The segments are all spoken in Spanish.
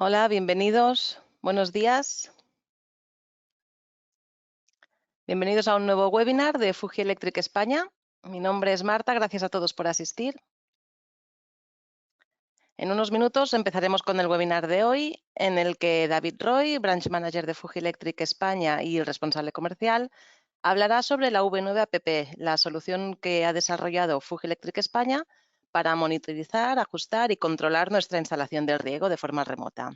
Hola, bienvenidos. Buenos días. Bienvenidos a un nuevo webinar de Fuji Electric España. Mi nombre es Marta, gracias a todos por asistir. En unos minutos empezaremos con el webinar de hoy, en el que David Roy, Branch Manager de Fuji Electric España y el responsable comercial, hablará sobre la V9 App, la solución que ha desarrollado Fuji Electric España para monitorizar, ajustar y controlar nuestra instalación de riego de forma remota.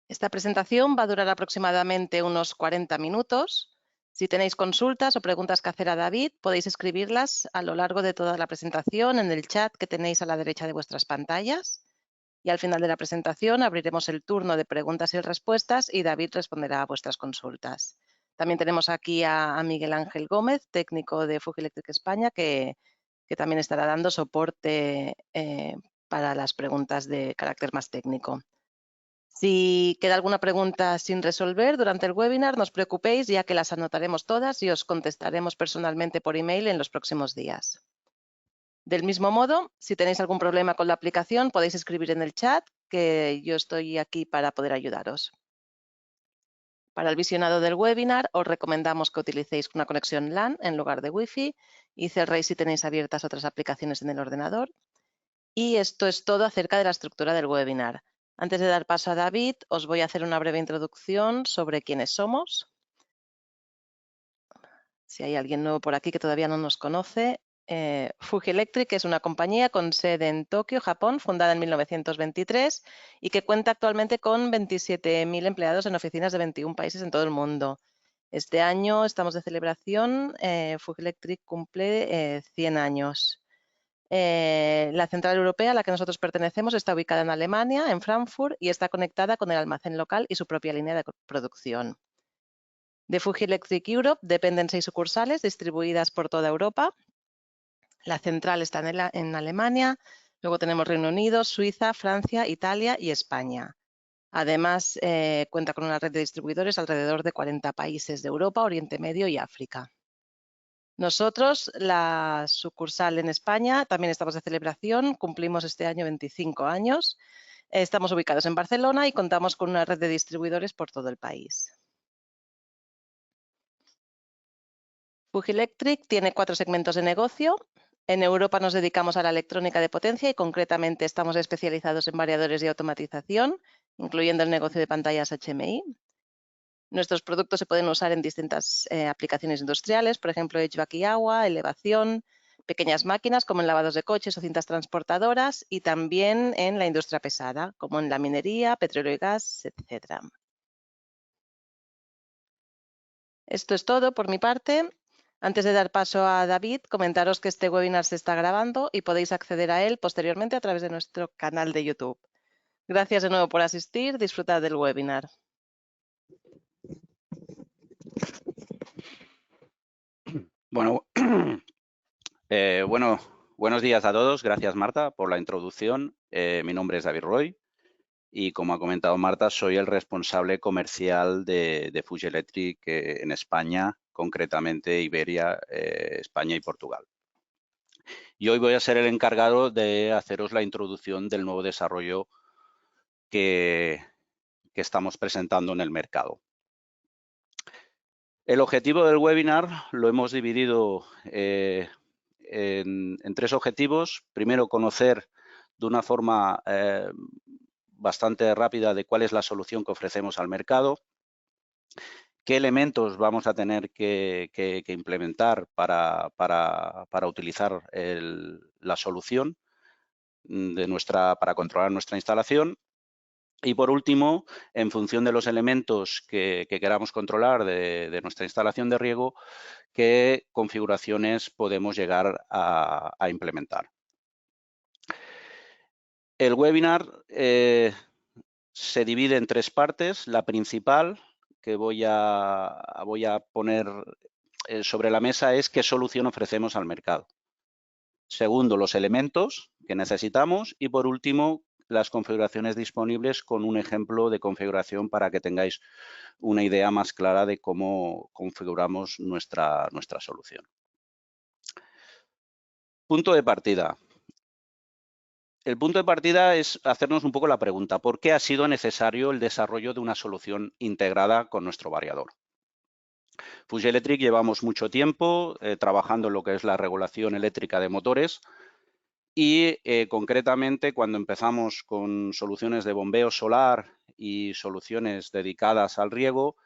Esta presentación va a durar aproximadamente unos 40 minutos. Si tenéis consultas o preguntas que hacer a David, podéis escribirlas a lo largo de toda la presentación en el chat que tenéis a la derecha de vuestras pantallas. Y al final de la presentación abriremos el turno de preguntas y respuestas y David responderá a vuestras consultas. También tenemos aquí a Miguel Ángel Gómez, técnico de Fuji Electric España, que también estará dando soporte para las preguntas de carácter más técnico. Si queda alguna pregunta sin resolver durante el webinar, no os preocupéis, ya que las anotaremos todas y os contestaremos personalmente por email en los próximos días. Del mismo modo, si tenéis algún problema con la aplicación, podéis escribir en el chat, que yo estoy aquí para poder ayudaros. Para el visionado del webinar, os recomendamos que utilicéis una conexión LAN en lugar de Wi-Fi y cerréis si tenéis abiertas otras aplicaciones en el ordenador. Y esto es todo acerca de la estructura del webinar. Antes de dar paso a David, os voy a hacer una breve introducción sobre quiénes somos. Si hay alguien nuevo por aquí que todavía no nos conoce, Fuji Electric es una compañía con sede en Tokio, Japón, fundada en 1923 y que cuenta actualmente con 27.000 empleados en oficinas de 21 países en todo el mundo. Este año estamos de celebración, Fuji Electric cumple 100 años. La central europea a la que nosotros pertenecemos está ubicada en Alemania, en Frankfurt, y está conectada con el almacén local y su propia línea de producción. De Fuji Electric Europe dependen 6 sucursales distribuidas por toda Europa. La central está en Alemania, luego tenemos Reino Unido, Suiza, Francia, Italia y España. Además, cuenta con una red de distribuidores alrededor de 40 países de Europa, Oriente Medio y África. Nosotros, la sucursal en España, también estamos de celebración, cumplimos este año 25 años. Estamos ubicados en Barcelona y contamos con una red de distribuidores por todo el país. Fuji Electric tiene 4 segmentos de negocio. En Europa nos dedicamos a la electrónica de potencia y concretamente estamos especializados en variadores de automatización, incluyendo el negocio de pantallas HMI. Nuestros productos se pueden usar en distintas aplicaciones industriales, por ejemplo, HVAC y agua, elevación, pequeñas máquinas como en lavados de coches o cintas transportadoras y también en la industria pesada, como en la minería, petróleo y gas, etc. Esto es todo por mi parte. Antes de dar paso a David, comentaros que este webinar se está grabando y podéis acceder a él posteriormente a través de nuestro canal de YouTube. Gracias de nuevo por asistir. Disfrutad del webinar. Bueno, buenos días a todos. Gracias, Marta, por la introducción. Mi nombre es David Roy y, como ha comentado Marta, soy el responsable comercial de Fuji Electric en España, concretamente Iberia, España y Portugal. Y hoy voy a ser el encargado de haceros la introducción del nuevo desarrollo que estamos presentando en el mercado. El objetivo del webinar lo hemos dividido en 3 objetivos. Primero, conocer de una forma bastante rápida de cuál es la solución que ofrecemos al mercado, qué elementos vamos a tener que implementar para utilizar la solución para controlar nuestra instalación. Y por último, en función de los elementos que queramos controlar de nuestra instalación de riego, qué configuraciones podemos llegar a implementar. El webinar se divide en 3 partes. La principal que voy a poner sobre la mesa es qué solución ofrecemos al mercado. Segundo, los elementos que necesitamos y, por último, las configuraciones disponibles con un ejemplo de configuración para que tengáis una idea más clara de cómo configuramos nuestra solución. Punto de partida. el punto de partida es hacernos un poco la pregunta, ¿por qué ha sido necesario el desarrollo de una solución integrada con nuestro variador? Fuji Electric llevamos mucho tiempo trabajando en lo que es la regulación eléctrica de motores y concretamente cuando empezamos con soluciones de bombeo solar y soluciones dedicadas al riego,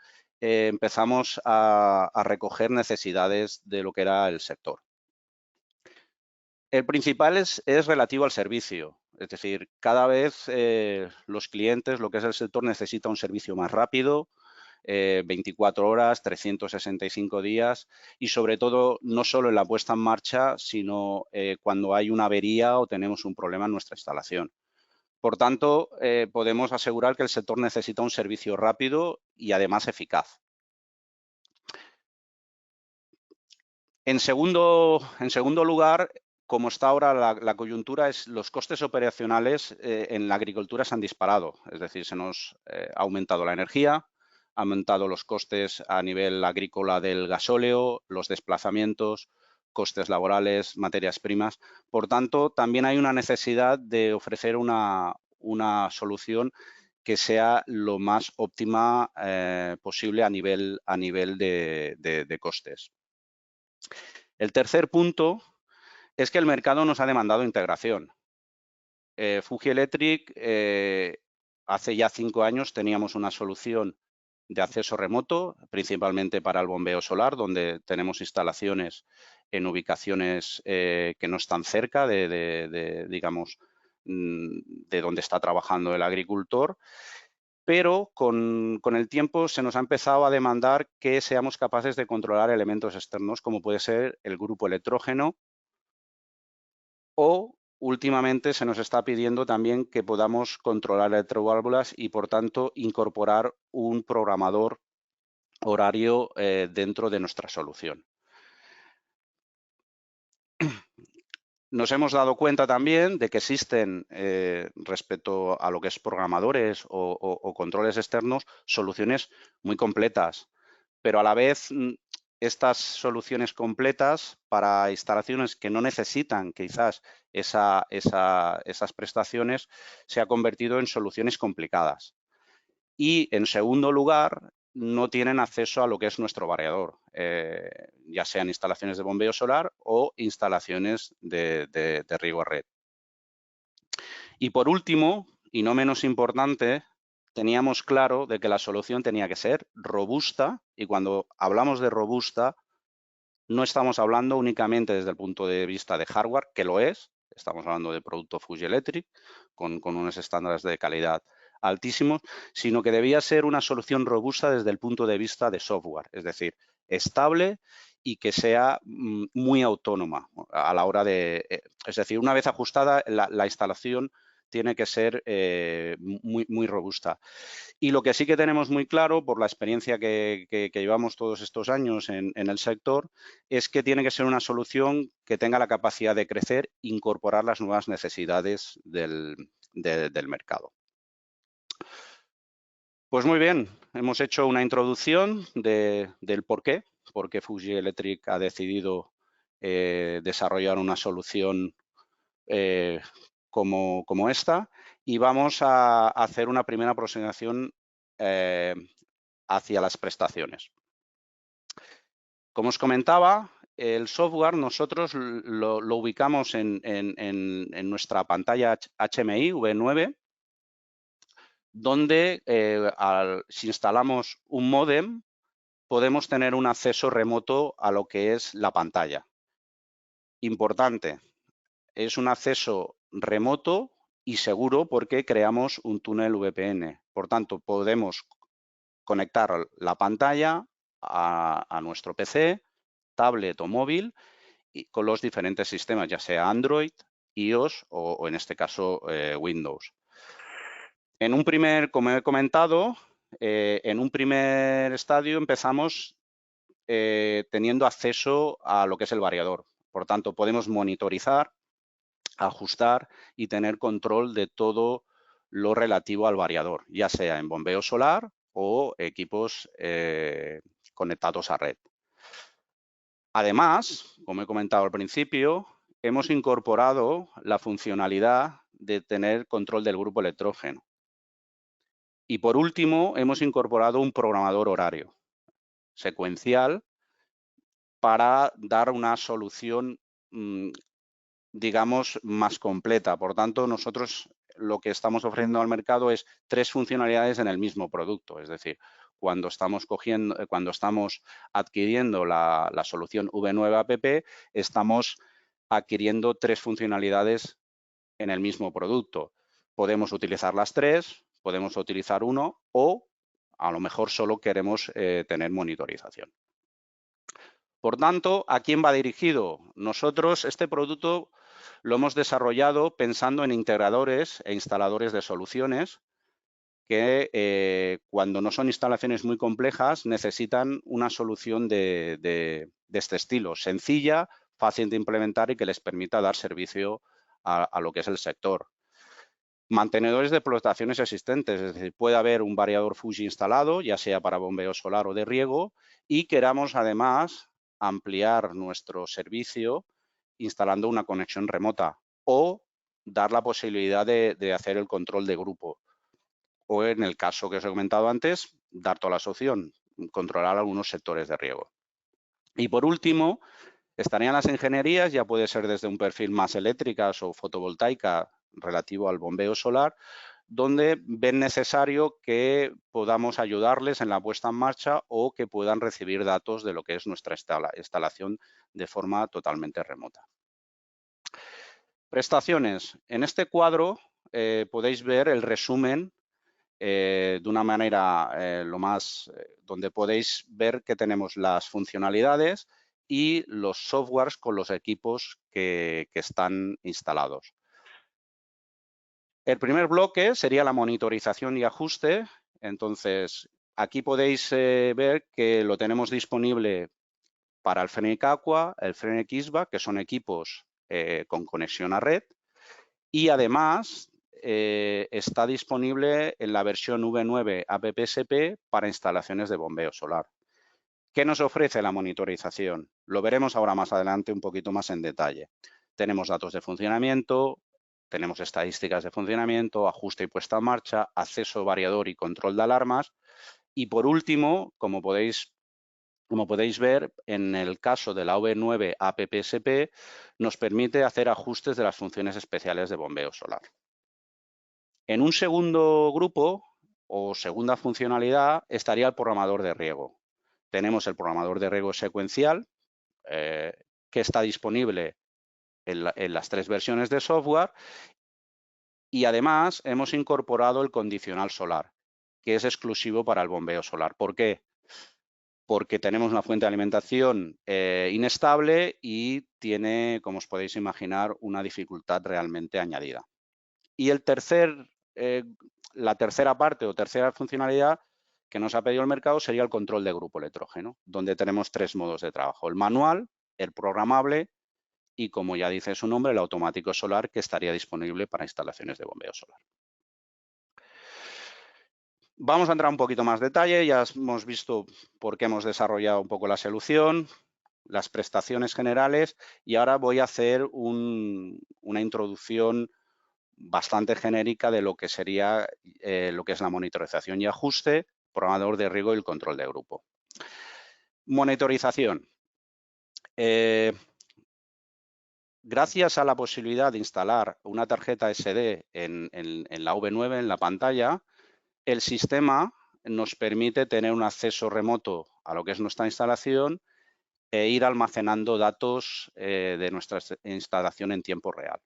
empezamos a recoger necesidades de lo que era el sector. El principal es relativo al servicio, es decir, cada vez los clientes, lo que es el sector, necesita un servicio más rápido, 24 horas, 365 días y sobre todo no solo en la puesta en marcha, sino cuando hay una avería o tenemos un problema en nuestra instalación. Por tanto, podemos asegurar que el sector necesita un servicio rápido y además eficaz. En segundo lugar, como está ahora la coyuntura, los costes operacionales en la agricultura se han disparado. Es decir, se nos ha aumentado la energía, ha aumentado los costes a nivel agrícola del gasóleo, los desplazamientos, costes laborales, materias primas. Por tanto, también hay una necesidad de ofrecer una solución que sea lo más óptima posible a nivel de costes. El tercer punto es que el mercado nos ha demandado integración. Fuji Electric, hace ya 5 años teníamos una solución de acceso remoto, principalmente para el bombeo solar, donde tenemos instalaciones en ubicaciones que no están cerca digamos, de donde está trabajando el agricultor. Pero con el tiempo se nos ha empezado a demandar que seamos capaces de controlar elementos externos, como puede ser el grupo electrógeno, o últimamente se nos está pidiendo también que podamos controlar electroválvulas y, por tanto, incorporar un programador horario dentro de nuestra solución. Nos hemos dado cuenta también de que existen, respecto a lo que es programadores o controles externos, soluciones muy completas, pero a la vez estas soluciones completas para instalaciones que no necesitan quizás esas prestaciones se ha convertido en soluciones complicadas. Y en segundo lugar, no tienen acceso a lo que es nuestro variador, ya sean instalaciones de bombeo solar o instalaciones de riego a red. Y por último, y no menos importante, teníamos claro de que la solución tenía que ser robusta, y cuando hablamos de robusta, no estamos hablando únicamente desde el punto de vista de hardware, que lo es, estamos hablando de producto Fuji Electric, con unos estándares de calidad altísimos, sino que debía ser una solución robusta desde el punto de vista de software, es decir, estable y que sea muy autónoma a la hora de, es decir, una vez ajustada la instalación tiene que ser muy robusta. Y lo que sí que tenemos muy claro, por la experiencia que llevamos todos estos años en el sector, es que tiene que ser una solución que tenga la capacidad de crecer e incorporar las nuevas necesidades del mercado. Pues muy bien, hemos hecho una introducción del por qué Fuji Electric ha decidido desarrollar una solución como esta, y vamos a hacer una primera aproximación hacia las prestaciones. Como os comentaba, el software nosotros lo ubicamos en nuestra pantalla HMI V9, donde si instalamos un módem, podemos tener un acceso remoto a lo que es la pantalla. Importante, es un acceso remoto y seguro porque creamos un túnel VPN. Por tanto, podemos conectar la pantalla a nuestro PC, tablet o móvil y con los diferentes sistemas, ya sea Android, iOS o en este caso Windows. En un primer, como he comentado, en un primer estadio empezamos teniendo acceso a lo que es el variador. Por tanto, podemos monitorizar, ajustar y tener control de todo lo relativo al variador, ya sea en bombeo solar o equipos conectados a red. Además, como he comentado al principio, hemos incorporado la funcionalidad de tener control del grupo electrógeno. Y por último, hemos incorporado un programador horario secuencial para dar una solución, digamos, más completa. Por tanto, nosotros lo que estamos ofreciendo al mercado es 3 funcionalidades en el mismo producto. Es decir, cuando estamos adquiriendo la solución V9app, estamos adquiriendo 3 funcionalidades en el mismo producto. Podemos utilizar las 3, podemos utilizar uno o a lo mejor solo queremos tener monitorización. Por tanto, ¿a quién va dirigido? Nosotros este producto lo hemos desarrollado pensando en integradores e instaladores de soluciones que cuando no son instalaciones muy complejas necesitan una solución de este estilo, sencilla, fácil de implementar y que les permita dar servicio a lo que es el sector. Mantenedores de explotaciones existentes, es decir, puede haber un variador Fuji instalado, ya sea para bombeo solar o de riego, y queramos además ampliar nuestro servicio instalando una conexión remota o dar la posibilidad de hacer el control de grupo. O en el caso que os he comentado antes, dar toda la opción, controlar algunos sectores de riego. Y por último, estarían las ingenierías, ya puede ser desde un perfil más eléctricas o fotovoltaica relativo al bombeo solar, donde ven necesario que podamos ayudarles en la puesta en marcha o que puedan recibir datos de lo que es nuestra instalación de forma totalmente remota. Prestaciones. En este cuadro podéis ver el resumen de una manera donde podéis ver que tenemos las funcionalidades y los softwares con los equipos que están instalados. El primer bloque sería la monitorización y ajuste. Entonces, aquí podéis ver que lo tenemos disponible para el Fenec Aqua, el Fenec ISBA, que son equipos con conexión a red. Y además está disponible en la versión V9 APPSP para instalaciones de bombeo solar. ¿Qué nos ofrece la monitorización? Lo veremos ahora más adelante un poquito más en detalle. Tenemos datos de funcionamiento, tenemos estadísticas de funcionamiento, ajuste y puesta en marcha, acceso variador y control de alarmas. Y por último, como podéis ver, en el caso de la V9 APPSP, nos permite hacer ajustes de las funciones especiales de bombeo solar. En un segundo grupo o segunda funcionalidad estaría el programador de riego. Tenemos el programador de riego secuencial que está disponible en las 3 versiones de software y además hemos incorporado el condicional solar, que es exclusivo para el bombeo solar. ¿Por qué? Porque tenemos una fuente de alimentación inestable y tiene, como os podéis imaginar, una dificultad realmente añadida. Y la tercera parte o tercera funcionalidad que nos ha pedido el mercado sería el control de grupo electrógeno, donde tenemos 3 modos de trabajo: el manual, el programable y, como ya dice su nombre, el automático solar, que estaría disponible para instalaciones de bombeo solar. Vamos a entrar un poquito más detalle. Ya hemos visto por qué hemos desarrollado un poco la solución, las prestaciones generales, y ahora voy a hacer una introducción bastante genérica de lo que sería lo que es la monitorización y ajuste, programador de riego y el control de grupo. Monitorización. Gracias a la posibilidad de instalar una tarjeta SD en la V9, en la pantalla, el sistema nos permite tener un acceso remoto a lo que es nuestra instalación e ir almacenando datos de nuestra instalación en tiempo real.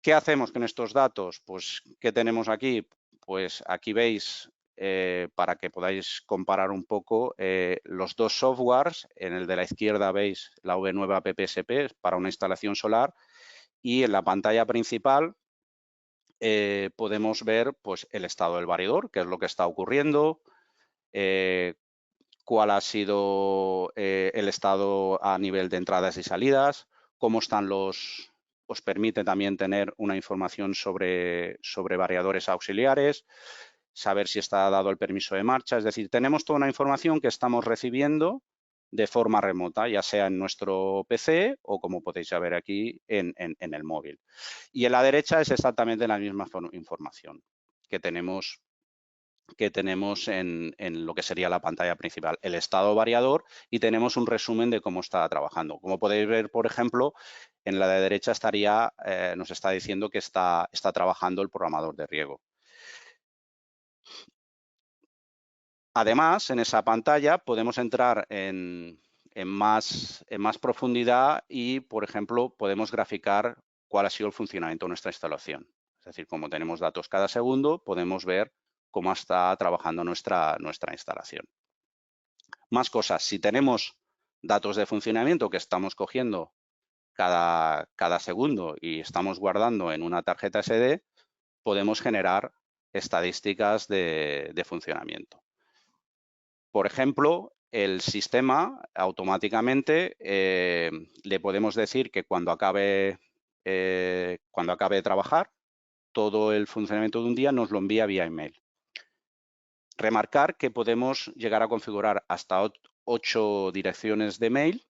¿Qué hacemos con estos datos? Pues, ¿qué tenemos aquí? Pues aquí veis, para que podáis comparar un poco, los 2 softwares. En el de la izquierda veis la V9 APPSP para una instalación solar y en la pantalla principal podemos ver pues, el estado del variador, qué es lo que está ocurriendo, cuál ha sido el estado a nivel de entradas y salidas, cómo están os permite también tener una información sobre variadores auxiliares, saber si está dado el permiso de marcha. Es decir, tenemos toda una información que estamos recibiendo de forma remota, ya sea en nuestro PC o, como podéis ver aquí, en el móvil. Y en la derecha es exactamente la misma información que tenemos en lo que sería la pantalla principal, el estado variador, y tenemos un resumen de cómo está trabajando. Como podéis ver, por ejemplo, en la de derecha nos está diciendo que está trabajando el programador de riego. Además, en esa pantalla podemos entrar en más profundidad y, por ejemplo, podemos graficar cuál ha sido el funcionamiento de nuestra instalación. Es decir, como tenemos datos cada segundo, podemos ver cómo está trabajando nuestra instalación. Más cosas, si tenemos datos de funcionamiento que estamos cogiendo cada segundo y estamos guardando en una tarjeta SD, podemos generar estadísticas de funcionamiento. Por ejemplo, el sistema automáticamente le podemos decir que cuando acabe de trabajar, todo el funcionamiento de un día nos lo envía vía email. Remarcar que podemos llegar a configurar hasta 8 direcciones de mail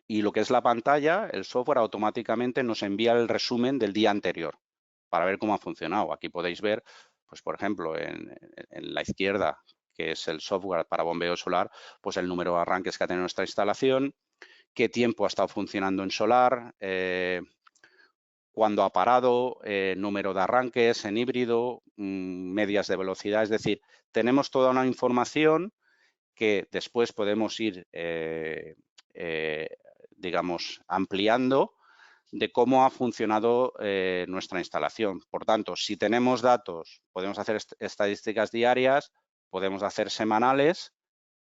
y lo que es la pantalla, el software automáticamente nos envía el resumen del día anterior para ver cómo ha funcionado. Aquí podéis ver, pues por ejemplo, en la izquierda, que es el software para bombeo solar, pues el número de arranques que ha tenido nuestra instalación, qué tiempo ha estado funcionando en solar, cuándo ha parado, número de arranques en híbrido, medias de velocidad. Es decir, tenemos toda una información que después podemos ir, digamos, ampliando de cómo ha funcionado nuestra instalación. Por tanto, si tenemos datos, podemos hacer estadísticas diarias, podemos hacer semanales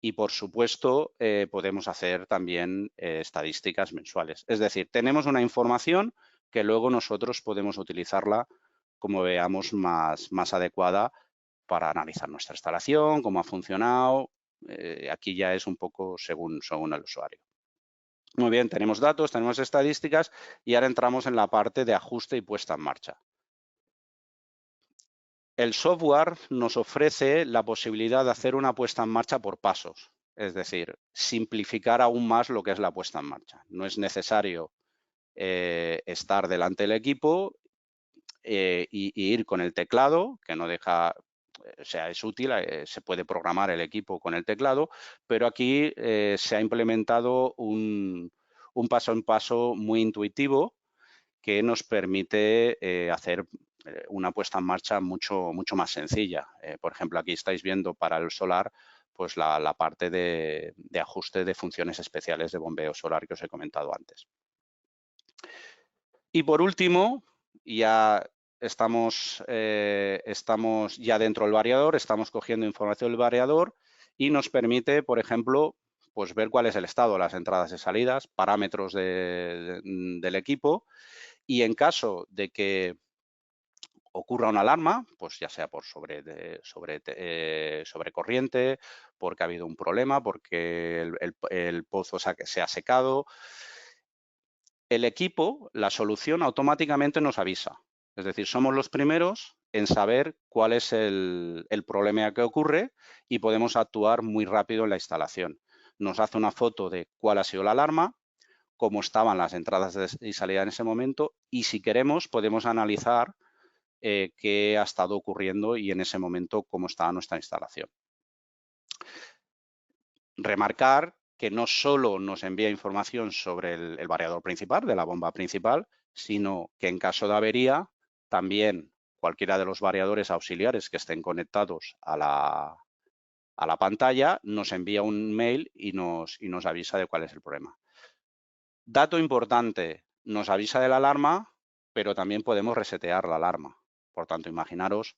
y, por supuesto, podemos hacer también estadísticas mensuales. Es decir, tenemos una información que luego nosotros podemos utilizarla como veamos más adecuada para analizar nuestra instalación, cómo ha funcionado. Aquí ya es un poco según el usuario. Muy bien, tenemos datos, tenemos estadísticas y ahora entramos en la parte de ajuste y puesta en marcha. El software nos ofrece la posibilidad de hacer una puesta en marcha por pasos, es decir, simplificar aún más lo que es la puesta en marcha. No es necesario estar delante del equipo y ir con el teclado, que no deja, o sea, es útil, se puede programar el equipo con el teclado, pero aquí se ha implementado un paso en paso muy intuitivo que nos permite hacer una puesta en marcha mucho más sencilla. Por ejemplo, aquí estáis viendo para el solar pues la parte de ajuste de funciones especiales de bombeo solar que os he comentado antes. Y por último, ya estamos ya dentro del variador, estamos cogiendo información del variador y nos permite, por ejemplo, pues ver cuál es el estado de las entradas y salidas, parámetros del equipo, y en caso de que ocurra una alarma, pues ya sea por sobrecorriente, porque ha habido un problema, porque el pozo se ha secado, el equipo, la solución automáticamente nos avisa. Es decir, somos los primeros en saber cuál es el problema que ocurre y podemos actuar muy rápido en la instalación. Nos hace una foto de cuál ha sido la alarma, cómo estaban las entradas y salidas en ese momento y, si queremos, podemos analizar qué ha estado ocurriendo y en ese momento cómo estaba nuestra instalación. Remarcar que no solo nos envía información sobre el variador principal, de la bomba principal, sino que en caso de avería, también cualquiera de los variadores auxiliares que estén conectados a la pantalla nos envía un mail y nos avisa de cuál es el problema. Dato importante, nos avisa de la alarma, pero también podemos resetear la alarma. Por tanto, imaginaros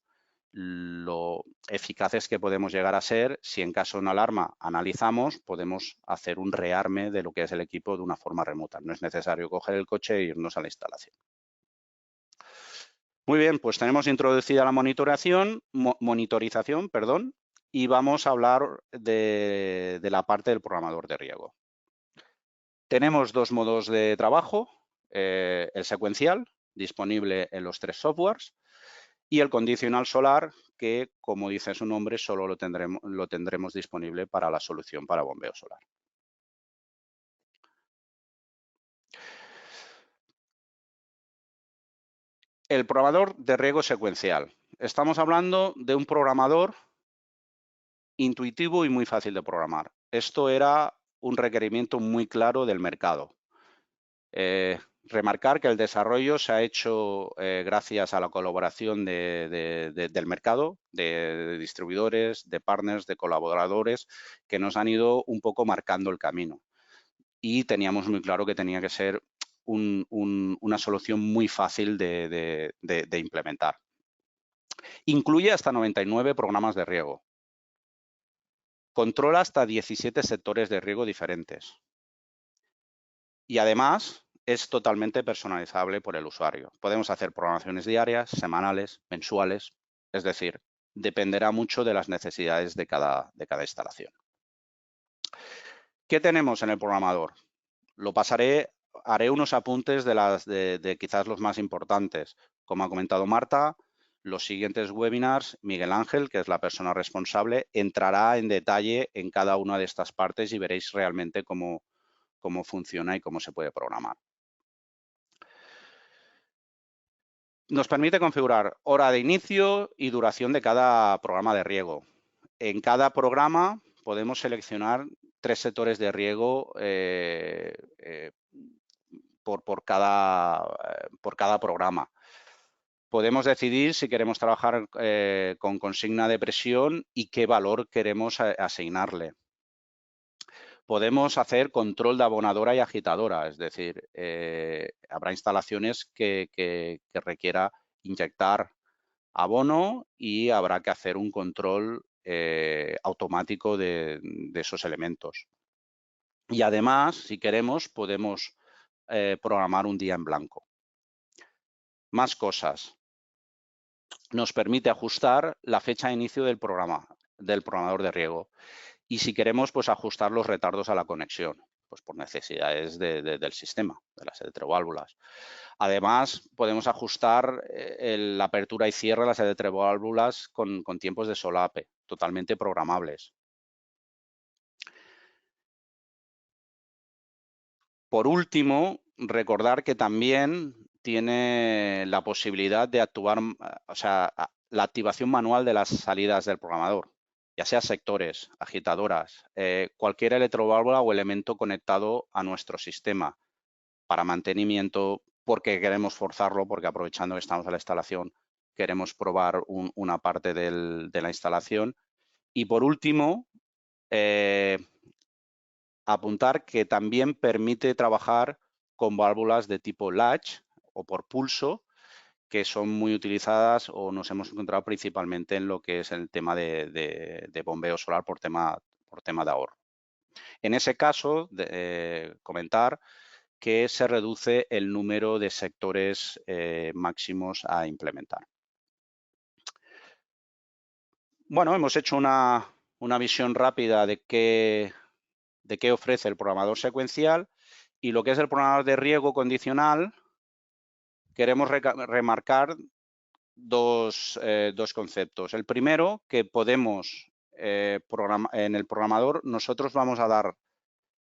lo eficaces que podemos llegar a ser si en caso de una alarma analizamos, podemos hacer un rearme de lo que es el equipo de una forma remota. No es necesario coger el coche e irnos a la instalación. Muy bien, pues tenemos introducida la monitorización, y vamos a hablar de la parte del programador de riego. Tenemos dos modos de trabajo, el secuencial, disponible en los 3 softwares, y el condicional solar, que, como dice su nombre, solo lo tendremos disponible para la solución para bombeo solar. El programador de riego secuencial. Estamos hablando de un programador intuitivo y muy fácil de programar. Esto era un requerimiento muy claro del mercado. Remarcar que el desarrollo se ha hecho gracias a la colaboración del mercado, de distribuidores, de partners, de colaboradores, que nos han ido un poco marcando el camino. Y teníamos muy claro que tenía que ser una solución muy fácil de implementar. Incluye hasta 99 programas de riego. Controla hasta 17 sectores de riego diferentes. Y además es totalmente personalizable por el usuario. Podemos hacer programaciones diarias, semanales, mensuales, es decir, dependerá mucho de las necesidades de cada instalación. ¿Qué tenemos en el programador? Lo pasaré, haré unos apuntes de quizás los más importantes. Como ha comentado Marta, los siguientes webinars, Miguel Ángel, que es la persona responsable, entrará en detalle en cada una de estas partes y veréis realmente cómo funciona y cómo se puede programar. Nos permite configurar hora de inicio y duración de cada programa de riego. En cada programa podemos seleccionar 3 sectores de riego por cada programa. Podemos decidir si queremos trabajar con consigna de presión y qué valor queremos asignarle. Podemos hacer control de abonadora y agitadora, es decir, habrá instalaciones que requiera inyectar abono y habrá que hacer un control automático de esos elementos. Y además, si queremos, podemos programar un día en blanco. Más cosas. Nos permite ajustar la fecha de inicio del programador de riego. Y si queremos, pues ajustar los retardos a la conexión, pues por necesidades del sistema, de las electroválvulas. Además, podemos ajustar la apertura y cierre de las electroválvulas con tiempos de solape, totalmente programables. Por último, recordar que también tiene la posibilidad de actuar, o sea, la activación manual de las salidas del programador, ya sea sectores, agitadoras, cualquier electroválvula o elemento conectado a nuestro sistema para mantenimiento, porque queremos forzarlo, porque aprovechando que estamos en la instalación, queremos probar una parte de la instalación. Y por último, apuntar que también permite trabajar con válvulas de tipo latch o por pulso, que son muy utilizadas o nos hemos encontrado principalmente en lo que es el tema de bombeo solar por tema de ahorro. En ese caso, comentar que se reduce el número de sectores máximos a implementar. Bueno, hemos hecho una visión rápida de qué ofrece el programador secuencial y lo que es el programador de riego condicional. Queremos remarcar dos conceptos. El primero, que podemos, en el programador, nosotros vamos a dar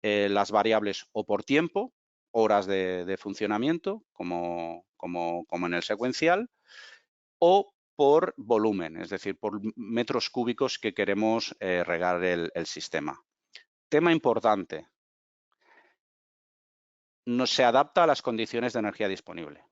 las variables o por tiempo, horas de funcionamiento, como en el secuencial, o por volumen, es decir, por metros cúbicos que queremos regar el sistema. Tema importante, no se adapta a las condiciones de energía disponible.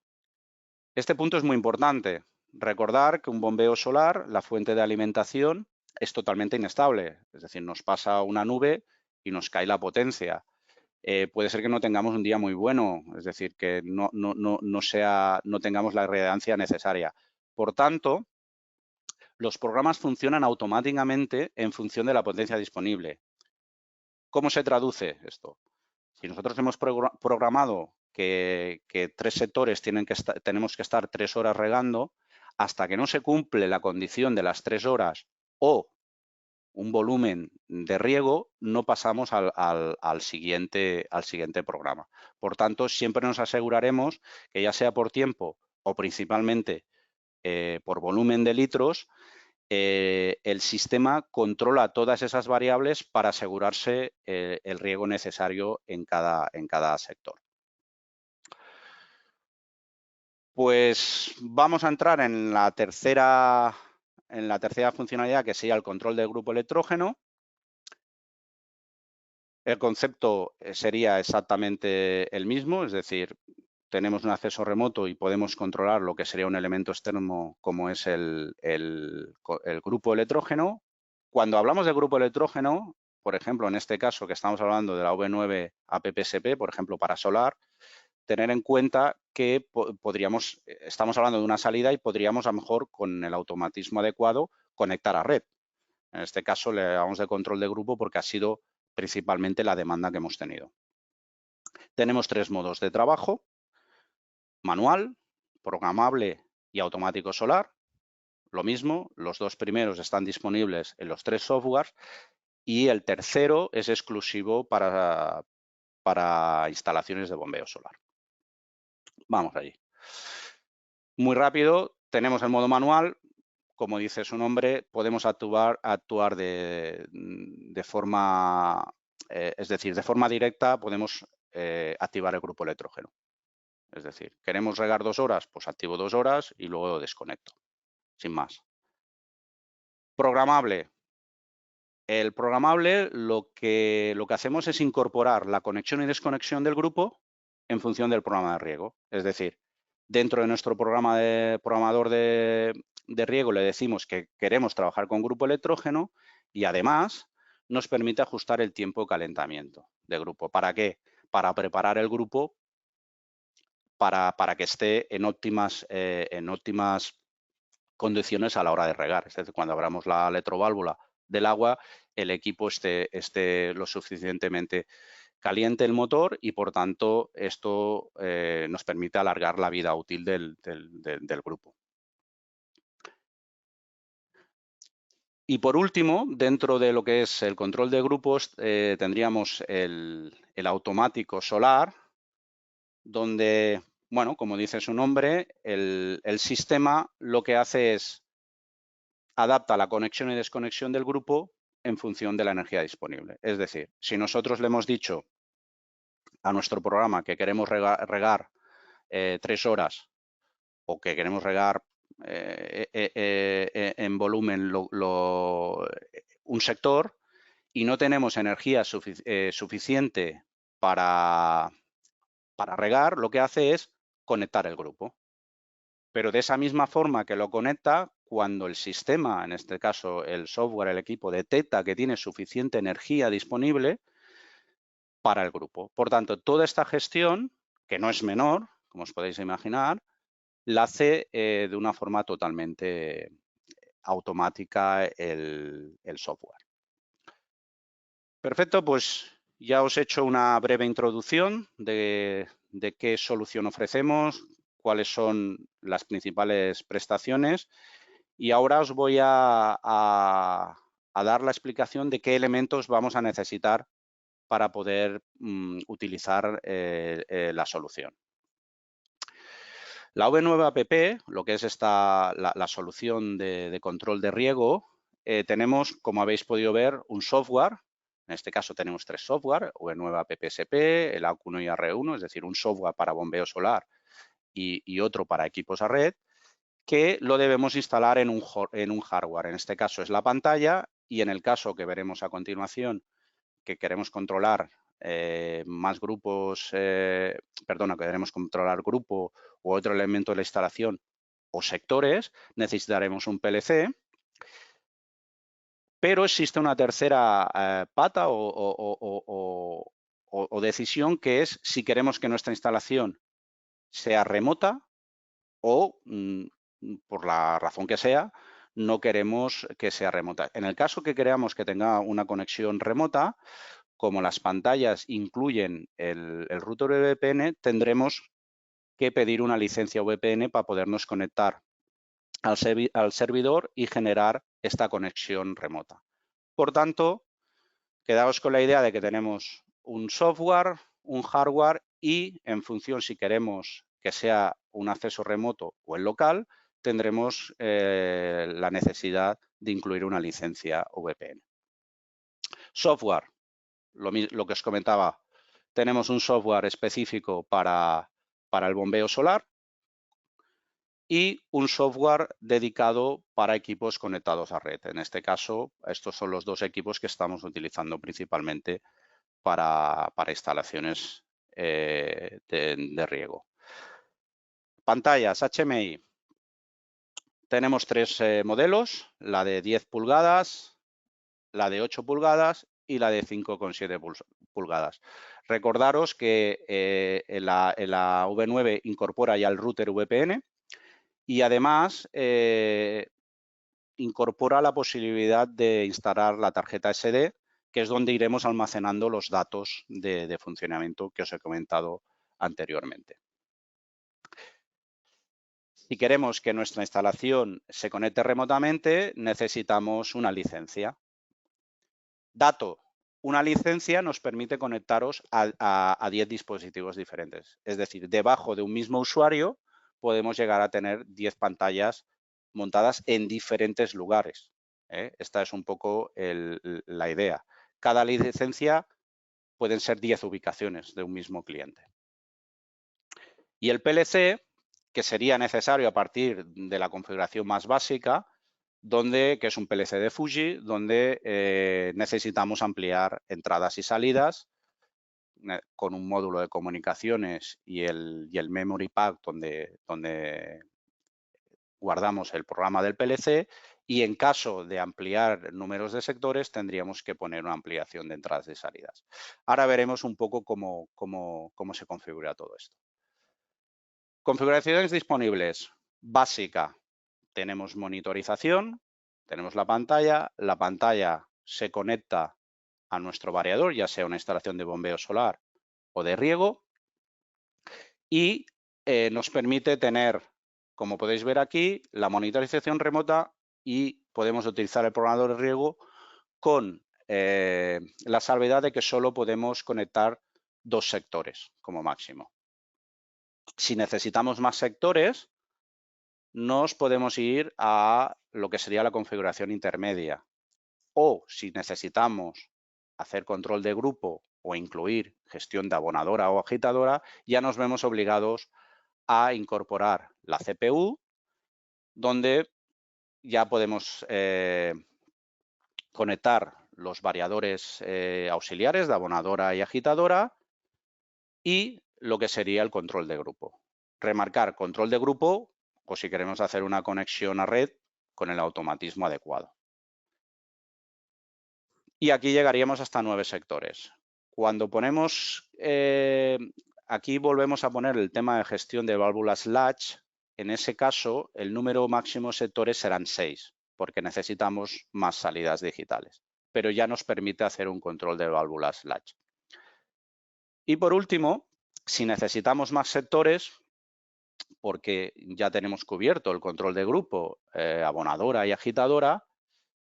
Este punto es muy importante. Recordar que un bombeo solar, la fuente de alimentación, es totalmente inestable. Es decir, nos pasa una nube y nos cae la potencia. Puede ser que no tengamos un día muy bueno, es decir, que no tengamos la irradiancia necesaria. Por tanto, los programas funcionan automáticamente en función de la potencia disponible. ¿Cómo se traduce esto? Si nosotros hemos programado que 3 sectores tenemos que estar 3 horas regando, hasta que no se cumple la condición de las 3 horas o un volumen de riego, no pasamos al siguiente programa. Por tanto, siempre nos aseguraremos que ya sea por tiempo o principalmente por volumen de litros, el sistema controla todas esas variables para asegurarse el riego necesario en cada sector. Pues vamos a entrar en la tercera funcionalidad, que sería el control del grupo electrógeno. El concepto sería exactamente el mismo, es decir, tenemos un acceso remoto y podemos controlar lo que sería un elemento externo como es el grupo electrógeno. Cuando hablamos de grupo electrógeno, por ejemplo, en este caso que estamos hablando de la V9 APPSP, por ejemplo, para solar, tener en cuenta que estamos hablando de una salida y podríamos a lo mejor con el automatismo adecuado conectar a red. En este caso le llamamos de control de grupo porque ha sido principalmente la demanda que hemos tenido. Tenemos 3 modos de trabajo: manual, programable y automático solar. Lo mismo, los 2 primeros están disponibles en los 3 softwares y el tercero es exclusivo para instalaciones de bombeo solar. Vamos allí. Muy rápido, tenemos el modo manual. Como dice su nombre, podemos actuar de forma, es decir, de forma directa podemos activar el grupo electrógeno. Es decir, queremos regar 2 horas, pues activo 2 horas y luego desconecto, sin más. Programable. El programable lo que hacemos es incorporar la conexión y desconexión del grupo en función del programa de riego. Es decir, dentro de nuestro programador de riego le decimos que queremos trabajar con grupo electrógeno y además nos permite ajustar el tiempo de calentamiento de grupo. ¿Para qué? Para preparar el grupo para que esté en óptimas condiciones a la hora de regar. Es decir, cuando abramos la electroválvula del agua, el equipo esté lo suficientemente caliente el motor y, por tanto, esto nos permite alargar la vida útil del grupo. Y, por último, dentro de lo que es el control de grupos, tendríamos el automático solar, donde, bueno, como dice su nombre, el sistema lo que hace es adapta la conexión y desconexión del grupo en función de la energía disponible. Es decir, si nosotros le hemos dicho a nuestro programa que queremos regar 3 horas o que queremos regar en volumen un sector y no tenemos energía suficiente para regar, lo que hace es conectar el grupo. Pero de esa misma forma que lo conecta, cuando el sistema, en este caso el software, el equipo, detecta que tiene suficiente energía disponible para el grupo. Por tanto, toda esta gestión, que no es menor, como os podéis imaginar, la hace de una forma totalmente automática el software. Perfecto, pues ya os he hecho una breve introducción de qué solución ofrecemos, cuáles son las principales prestaciones y ahora os voy a dar la explicación de qué elementos vamos a necesitar para poder utilizar la solución. La V9 APP, lo que es la solución de control de riego, tenemos, como habéis podido ver, un software. En este caso tenemos 3 software, V9 APPSP, el AQ1 y AR1, es decir, un software para bombeo solar y otro para equipos a red, que lo debemos instalar en un hardware. En este caso es la pantalla y en el caso que veremos a continuación que queremos controlar más grupos, que queremos controlar grupo u otro elemento de la instalación o sectores, necesitaremos un PLC. Pero existe una tercera pata o decisión, que es si queremos que nuestra instalación sea remota o, por la razón que sea, no queremos que sea remota. En el caso que queramos que tenga una conexión remota, como las pantallas incluyen el router VPN, tendremos que pedir una licencia VPN para podernos conectar al servidor y generar esta conexión remota. Por tanto, quedaos con la idea de que tenemos un software, un hardware y, en función si queremos que sea un acceso remoto o el local, tendremos la necesidad de incluir una licencia VPN. Software, lo que os comentaba, tenemos un software específico para el bombeo solar, y un software dedicado para equipos conectados a red. En este caso, estos son los dos equipos que estamos utilizando principalmente para instalaciones de riego. Pantallas HMI. Tenemos tres modelos, la de 10 pulgadas, la de 8 pulgadas y la de 5,7 pulgadas. Recordaros que en la V9 incorpora ya el router VPN y además incorpora la posibilidad de instalar la tarjeta SD, que es donde iremos almacenando los datos de funcionamiento que os he comentado anteriormente. Si queremos que nuestra instalación se conecte remotamente, necesitamos una licencia. Dato, una licencia nos permite conectaros a 10 dispositivos diferentes. Es decir, debajo de un mismo usuario podemos llegar a tener 10 pantallas montadas en diferentes lugares. Esta es un poco la idea. Cada licencia pueden ser 10 ubicaciones de un mismo cliente. Y el PLC, que sería necesario a partir de la configuración más básica, que es un PLC de Fuji, donde necesitamos ampliar entradas y salidas con un módulo de comunicaciones y el memory pack donde guardamos el programa del PLC, y en caso de ampliar números de sectores tendríamos que poner una ampliación de entradas y salidas. Ahora veremos un poco cómo se configura todo esto. Configuraciones disponibles. Básica. Tenemos monitorización, tenemos la pantalla se conecta a nuestro variador, ya sea una instalación de bombeo solar o de riego, y nos permite tener, como podéis ver aquí, la monitorización remota y podemos utilizar el programador de riego con la salvedad de que solo podemos conectar 2 sectores como máximo. Si necesitamos más sectores, nos podemos ir a lo que sería la configuración intermedia. O si necesitamos hacer control de grupo o incluir gestión de abonadora o agitadora, ya nos vemos obligados a incorporar la CPU, donde ya podemos conectar los variadores auxiliares de abonadora y agitadora y lo que sería el control de grupo. Remarcar control de grupo o si queremos hacer una conexión a red con el automatismo adecuado. Y aquí llegaríamos hasta 9 sectores. Cuando ponemos, aquí volvemos a poner el tema de gestión de válvulas latch. En ese caso, el número máximo de sectores serán 6, porque necesitamos más salidas digitales. Pero ya nos permite hacer un control de válvulas latch. Y por último, si necesitamos más sectores, porque ya tenemos cubierto el control de grupo, abonadora y agitadora,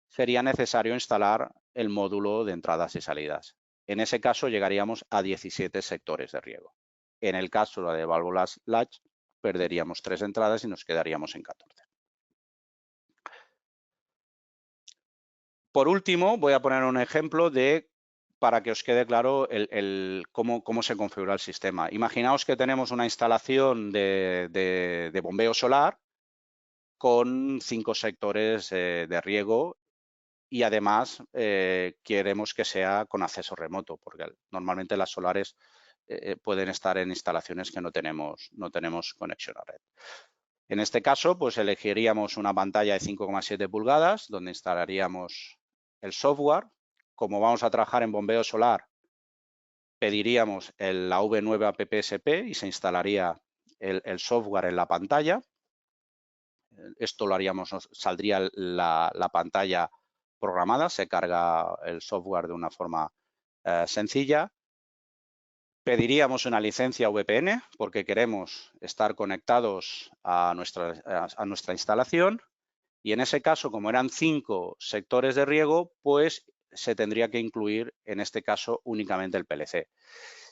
sería necesario instalar el módulo de entradas y salidas. En ese caso llegaríamos a 17 sectores de riego. En el caso de válvulas latch, perderíamos 3 entradas y nos quedaríamos en 14. Por último, voy a poner un ejemplo para que os quede claro cómo se configura el sistema. Imaginaos que tenemos una instalación de bombeo solar con 5 sectores de riego y además queremos que sea con acceso remoto, porque normalmente las solares pueden estar en instalaciones que no tenemos conexión a red. En este caso, pues elegiríamos una pantalla de 5,7 pulgadas, donde instalaríamos el software. Como vamos a trabajar en bombeo solar, pediríamos la V9 AppSP y se instalaría el software en la pantalla. Esto lo haríamos, saldría la pantalla programada, se carga el software de una forma sencilla. Pediríamos una licencia VPN porque queremos estar conectados a nuestra instalación y en ese caso, como eran 5 sectores de riego, pues se tendría que incluir en este caso únicamente el PLC.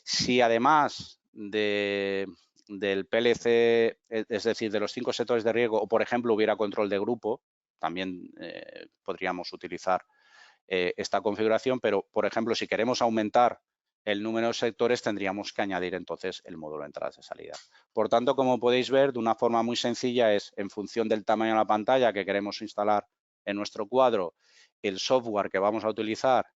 Si además del PLC, es decir, de los 5 sectores de riego, o por ejemplo hubiera control de grupo, también podríamos utilizar esta configuración, pero por ejemplo, si queremos aumentar el número de sectores tendríamos que añadir entonces el módulo de entradas y salidas. Por tanto, como podéis ver, de una forma muy sencilla es en función del tamaño de la pantalla que queremos instalar en nuestro cuadro, el software que vamos a utilizar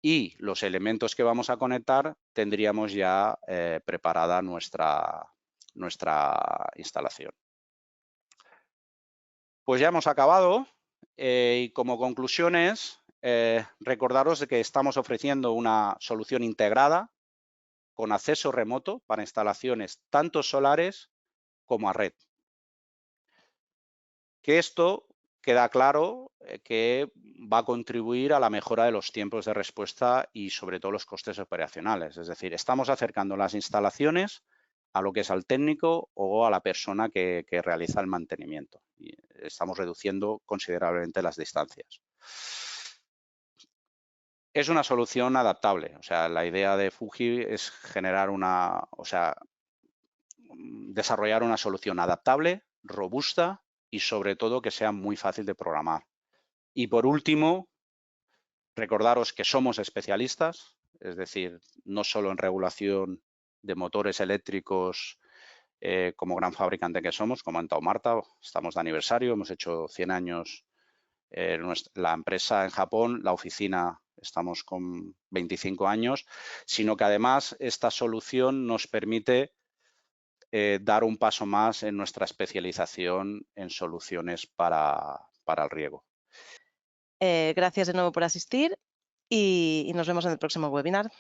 y los elementos que vamos a conectar, tendríamos ya preparada nuestra instalación. Pues ya hemos acabado y como conclusiones, recordaros de que estamos ofreciendo una solución integrada con acceso remoto para instalaciones tanto solares como a red. Que esto queda claro que va a contribuir a la mejora de los tiempos de respuesta y sobre todo los costes operacionales. Es decir, estamos acercando las instalaciones a lo que es al técnico o a la persona que realiza el mantenimiento. Y estamos reduciendo considerablemente las distancias. Es una solución adaptable. O sea, la idea de Fuji es desarrollar una solución adaptable, robusta y sobre todo que sea muy fácil de programar. Y por último, recordaros que somos especialistas, es decir, no solo en regulación de motores eléctricos como gran fabricante que somos, como en Taumarta, estamos de aniversario, hemos hecho 100 años la empresa en Japón, la oficina estamos con 25 años, sino que además esta solución nos permite dar un paso más en nuestra especialización en soluciones para el riego. Gracias de nuevo por asistir y nos vemos en el próximo webinar.